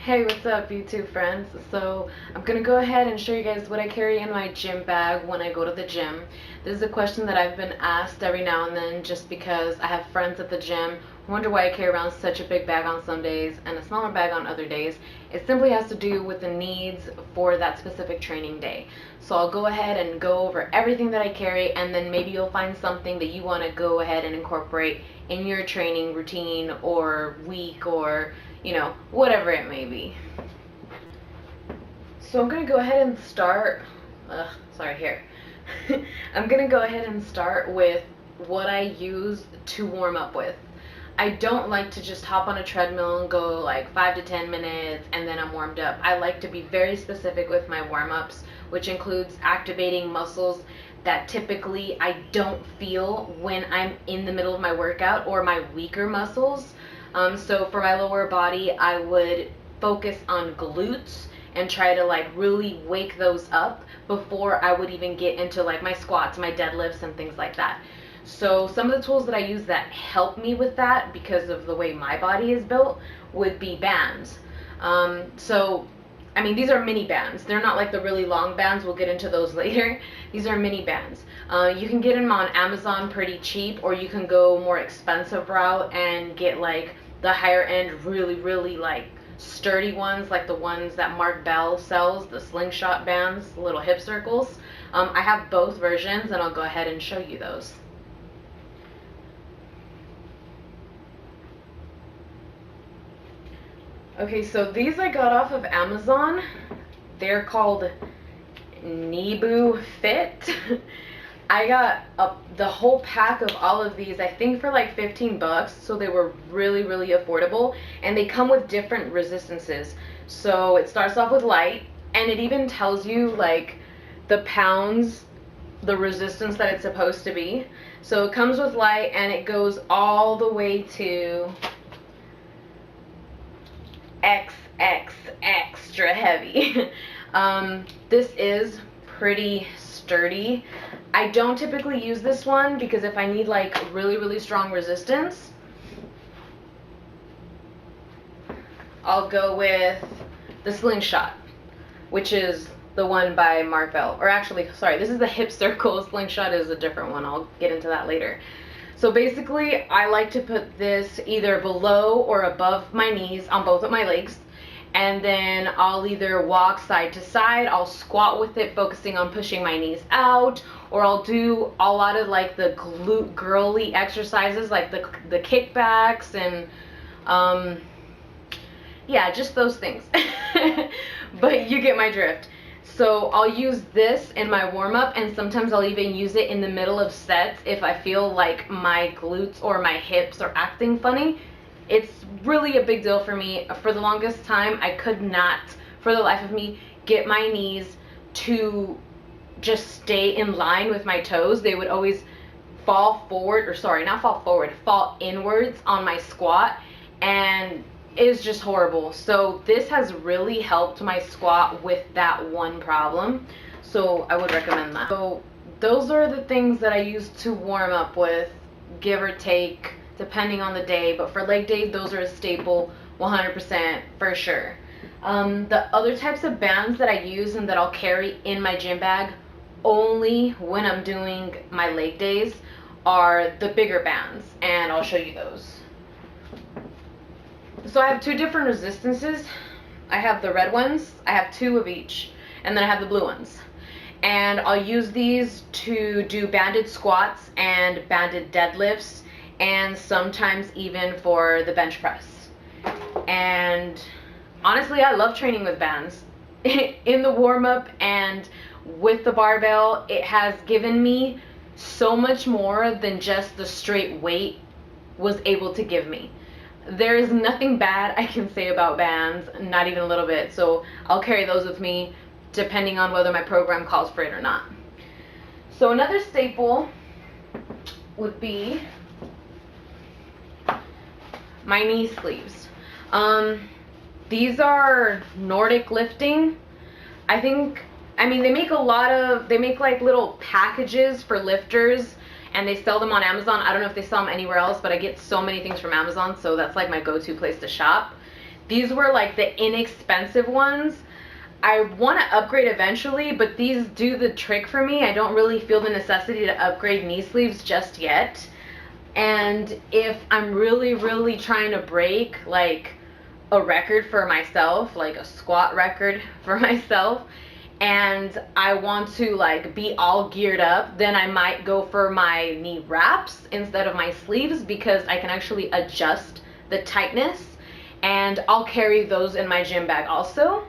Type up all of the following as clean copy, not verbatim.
Hey, what's up YouTube friends? So I'm gonna go ahead and show you guys what I carry in my gym bag when I go to the gym. This is a question that I've been asked every now and then just because I have friends at the gym who wonder why I carry around such a big bag on some days and a smaller bag on other days. It simply has to do with the needs for that specific training day. So I'll go ahead and go over everything that I carry, and then maybe you'll find something that you want to go ahead and incorporate in your training routine or week, or whatever it may be. So I'm going to go ahead and start, I'm going to go ahead and start with what I use to warm up with. I don't like to just hop on a treadmill and go like 5 to 10 minutes and then I'm warmed up. I like to be very specific with my warm-ups, which includes activating muscles that typically I don't feel when I'm in the middle of my workout, or my weaker muscles. So for my lower body, I would focus on glutes and try to like really wake those up before I would even get into like my squats, my deadlifts, and things like that. So some of the tools that I use that help me with that, because of the way my body is built, would be bands. These are mini bands. They're not like the really long bands. We'll get into those later. These are mini bands. You can get them on Amazon pretty cheap, or you can go more expensive route and get like the higher end, really like sturdy ones, like the ones that Mark Bell sells, the slingshot bands, little hip circles. I have both versions, and I'll go ahead and show you those. Okay, so these I got off of Amazon. They're called Nebu Fit. I got the whole pack of all of these, I think for like 15 bucks, so they were really affordable, and they come with different resistances. So it starts off with light, and it even tells you like the pounds, the resistance that it's supposed to be. So it comes with light, and it goes all the way to extra heavy. This is pretty sturdy. I don't typically use this one because if I need like really strong resistance, I'll go with the slingshot, which is the one by Mark Bell. Or actually, sorry, this is the hip circle. Slingshot is a different one. I'll get into that later. So basically, I like to put this either below or above my knees on both of my legs, and then I'll either walk side to side, I'll squat with it, focusing on pushing my knees out, or I'll do a lot of like the glute girly exercises, like the kickbacks and yeah, just those things. But you get my drift. So I'll use this in my warm-up, and sometimes I'll even use it in the middle of sets if I feel like my glutes or my hips are acting funny. It's really a big deal for me. For the longest time, I could not, for the life of me, get my knees to just stay in line with my toes. They would always fall forward, or sorry, not fall forward, fall inwards on my squat, and is just horrible. So this has really helped my squat with that one problem, so I would recommend that. So those are the things that I use to warm up with, give or take, depending on the day. But for leg day, those are a staple 100% for sure. The other types of bands that I use and that I'll carry in my gym bag only when I'm doing my leg days are the bigger bands, and I'll show you those. So I have two different resistances. I have the red ones, I have two of each, and then I have the blue ones. And I'll use these to do banded squats and banded deadlifts, and sometimes even for the bench press. And honestly, I love training with bands. In the warm-up and with the barbell, it has given me so much more than just the straight weight was able to give me. There is nothing bad I can say about bands, not even a little bit. So I'll carry those with me depending on whether my program calls for it or not. So another staple would be my knee sleeves. These are Nordic Lifting. They make like little packages for lifters, and they sell them on Amazon. I don't know if they sell them anywhere else, but I get so many things from Amazon, so that's like my go-to place to shop. These were like the inexpensive ones. I want to upgrade eventually, but these do the trick for me. I don't really feel the necessity to upgrade knee sleeves just yet. And if I'm really, really trying to break like a record for myself, like a squat record for myself, and I want to like be all geared up, then I might go for my knee wraps instead of my sleeves, because I can actually adjust the tightness, and I'll carry those in my gym bag also.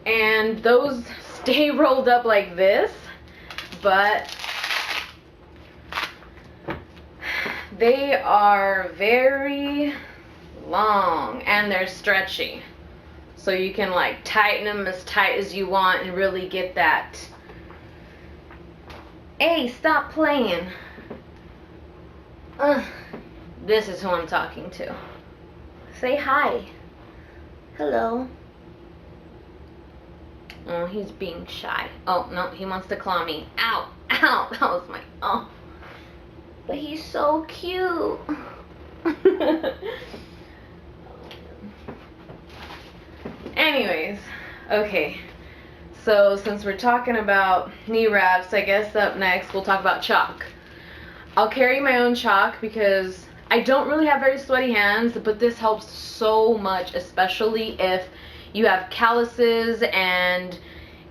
And those stay rolled up like this, but they are very long and they're stretchy. So you can like tighten them as tight as you want and really get that. Hey, stop playing. This is who I'm talking to. Say hi. Hello. Oh, he's being shy. Oh, no, he wants to claw me. Ow, ow, that was my, oh. But he's so cute. Anyways, okay. So since we're talking about knee wraps, I guess up next we'll talk about chalk. I'll carry my own chalk because I don't really have very sweaty hands, but this helps so much, especially if you have calluses and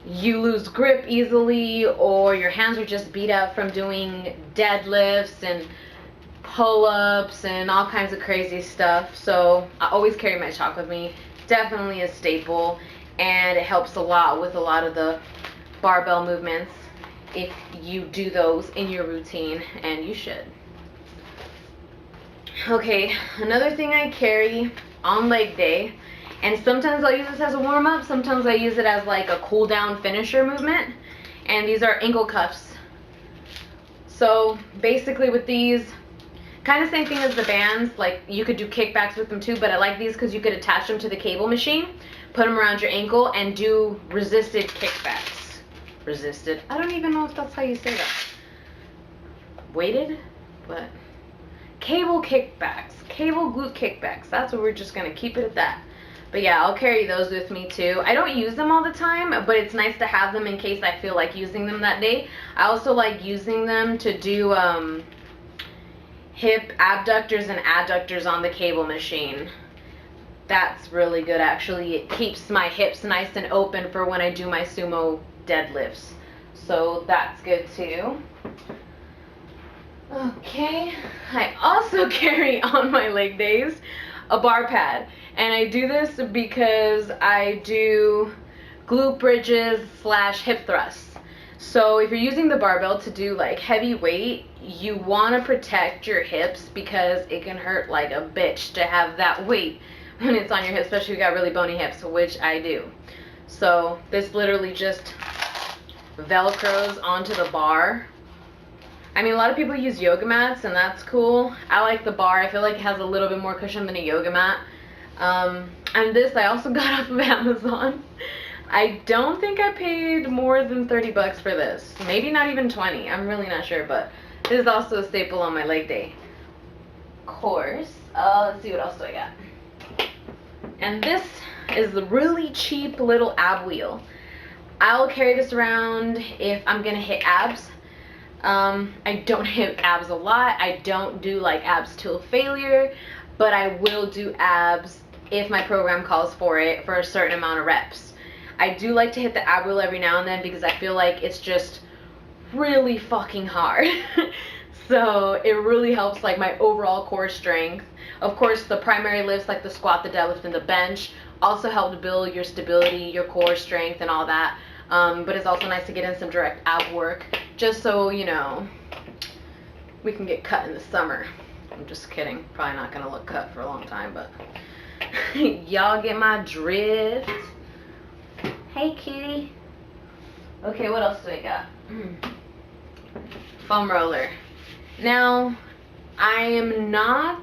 you lose grip easily, or your hands are just beat up from doing deadlifts and pull-ups and all kinds of crazy stuff. So I always carry my chalk with me. Definitely a staple, and it helps a lot with a lot of the barbell movements if you do those in your routine, and you should. Okay, another thing I carry on leg day, and sometimes I'll use this as a warm-up, sometimes I use it as like a cool-down finisher movement, and these are ankle cuffs. So basically with these, kind of same thing as the bands, like you could do kickbacks with them too, but I like these because you could attach them to the cable machine, put them around your ankle, and do resisted kickbacks. Resisted? I don't even know if that's how you say that. Weighted? But cable kickbacks, cable glute kickbacks, that's what we're just going to keep it at that. But yeah, I'll carry those with me too. I don't use them all the time, but it's nice to have them in case I feel like using them that day. I also like using them to do hip abductors and adductors on the cable machine. That's really good actually. It keeps my hips nice and open for when I do my sumo deadlifts. So that's good too. Okay, I also carry on my leg days a bar pad, and I do this because I do glute bridges / hip thrusts. So if you're using the barbell to do like heavy weight, you want to protect your hips because it can hurt like a bitch to have that weight when it's on your hips, especially if you got really bony hips, which I do. So this literally just velcros onto the bar. I mean, a lot of people use yoga mats, and that's cool. I like the bar. I feel like it has a little bit more cushion than a yoga mat. And this I also got off of Amazon. I don't think I paid more than 30 bucks for this. Maybe not even 20. I'm really not sure, but this is also a staple on my leg day. Of course. Let's see what else do I got. And this is the really cheap little ab wheel. I'll carry this around if I'm gonna hit abs. I don't hit abs a lot. I don't do like abs till failure, but I will do abs if my program calls for it for a certain amount of reps. I do like to hit the ab wheel every now and then because I feel like it's just really fucking hard. So it really helps like my overall core strength. Of course, the primary lifts like the squat, the deadlift, and the bench also help to build your stability, your core strength, and all that. But it's also nice to get in some direct ab work, just so, you know, we can get cut in the summer. I'm just kidding. Probably not going to look cut for a long time, but y'all get my drift. Hey, kitty. Okay, what else do I got? Foam roller. Now, I am not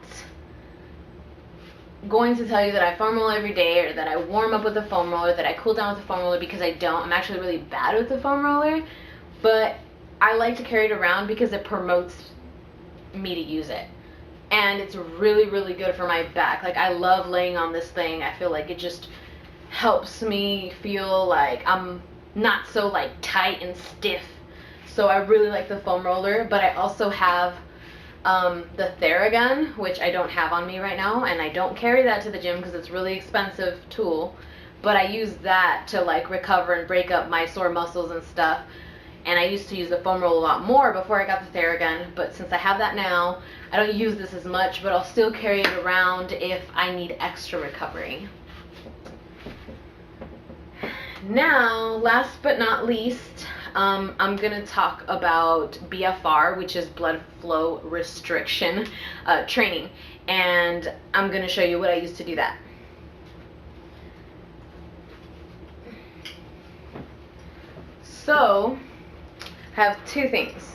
going to tell you that I foam roll every day or that I warm up with a foam roller, that I cool down with a foam roller, because I don't. I'm actually really bad with the foam roller, but I like to carry it around because it promotes me to use it. and it's really, really good for my back. Like, I love laying on this thing. I feel like it just helps me feel like I'm not so like tight and stiff. So I really like the foam roller, but I also have the Theragun, which I don't have on me right now, and I don't carry that to the gym because it's a really expensive tool, but I use that to like recover and break up my sore muscles and stuff. And I used to use the foam roll a lot more before I got the Theragun, but since I have that now, I don't use this as much, but I'll still carry it around if I need extra recovery. Now, last but not least, I'm going to talk about BFR, which is blood flow restriction training, and I'm going to show you what I use to do that. So, I have two things.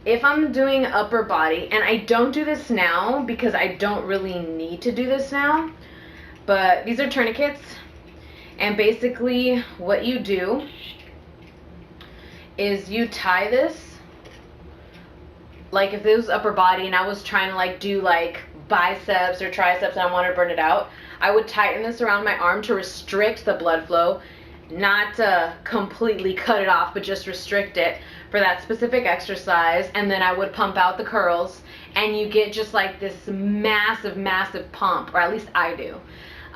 If I'm doing upper body, and I don't do this now because I don't really need to do this now, but these are tourniquets, and basically what you do is you tie this, like if this was upper body and I was trying to like do like biceps or triceps and I wanted to burn it out, I would tighten this around my arm to restrict the blood flow, not completely cut it off, but just restrict it for that specific exercise, and then I would pump out the curls, and you get just like this massive, massive pump, or at least I do.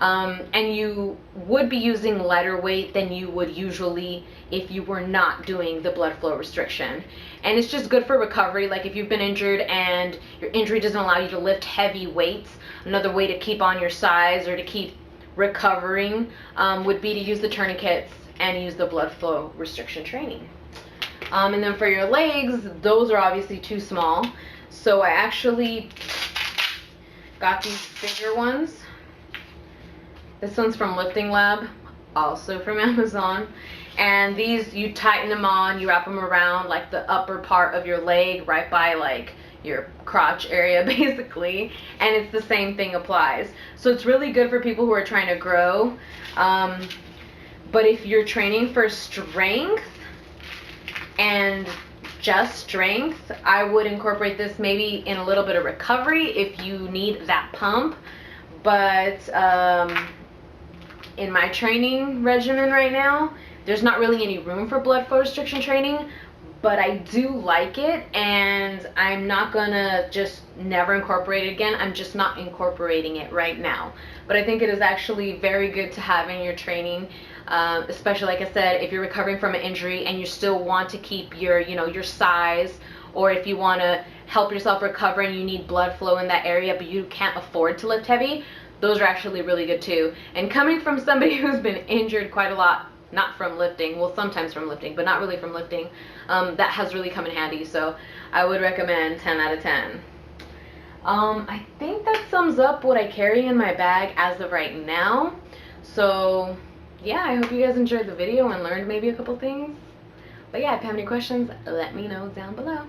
And you would be using lighter weight than you would usually if you were not doing the blood flow restriction. And it's just good for recovery. Like if you've been injured and your injury doesn't allow you to lift heavy weights, another way to keep on your size or to keep recovering would be to use the tourniquets and use the blood flow restriction training. And then for your legs, those are obviously too small. So I actually got these bigger ones. This one's from Lifting Lab, also from Amazon. And these, you tighten them on, you wrap them around like the upper part of your leg, right by like your crotch area basically, and it's the same thing applies. So it's really good for people who are trying to grow. But if you're training for strength and just strength, I would incorporate this maybe in a little bit of recovery if you need that pump. But in my training regimen right now, there's not really any room for blood flow restriction training, but I do like it, and I'm not gonna just never incorporate it again. I'm just not incorporating it right now. But I think it is actually very good to have in your training, especially like I said, if you're recovering from an injury and you still want to keep your, your size, or if you want to help yourself recover and you need blood flow in that area but you can't afford to lift heavy, those are actually really good too. And coming from somebody who's been injured quite a lot, not from lifting, well sometimes from lifting, but not really from lifting, that has really come in handy. So I would recommend 10 out of 10. I think that sums up what I carry in my bag as of right now. So yeah, I hope you guys enjoyed the video and learned maybe a couple things. But yeah, if you have any questions, let me know down below.